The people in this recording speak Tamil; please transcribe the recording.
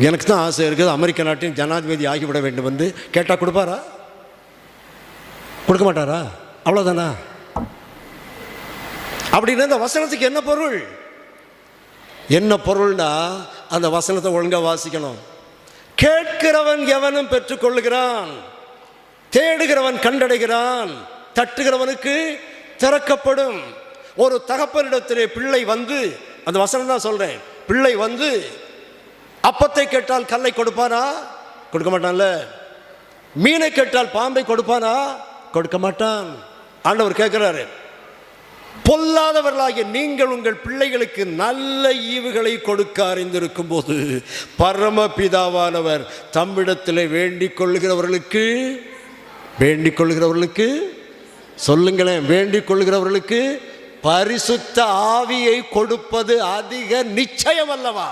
எனக்கு தான் ஆசை இருக்குது, அமெரிக்க நாட்டின் ஜனாதிபதி ஆகிவிட வேண்டும் வந்து கேட்டால் கொடுப்பாரா? கொடுக்க மாட்டாரா? அவ்வளோதானா? அப்படின்னா இந்த வசனத்துக்கு என்ன பொருள்? என்ன பொருள்னா அந்த வசனத்தை ஒழுங்காக வாசிக்கணும். கேட்கிறவன் எவனும் பெற்றுக்கொள்ளுகிறான், தேடுகிறவன் கண்டடைகிறான், தட்டுகிறவனுக்கு திறக்கப்படும். ஒரு தகப்பனிடத்திலே பிள்ளை வந்து, அந்த வசனம் தான் சொல்றேன், பிள்ளை வந்து அப்பத்தை கேட்டால் கல்லை கொடுப்பானா? கொடுக்க மாட்டான்ல. மீனை கேட்டால் பாம்பை கொடுப்பானா? கொடுக்க மாட்டான். ஆண்டவர் கேட்கிறாரு, பொல்லாதவர்களாகிய நீங்கள் உங்கள் பிள்ளைகளுக்கு நல்ல ஈவுகளை கொடுக்க அறிந்திருக்கும் போது பரமபிதாவானவர் தம்மிடத்தில் வேண்டிக் கொள்ளுகிறவர்களுக்கு சொல்லுங்களேன், வேண்டிக் கொள்ளுகிறவர்களுக்கு பரிசுத்த ஆவியை கொடுப்பது அதிக நிச்சயம் அல்லவா?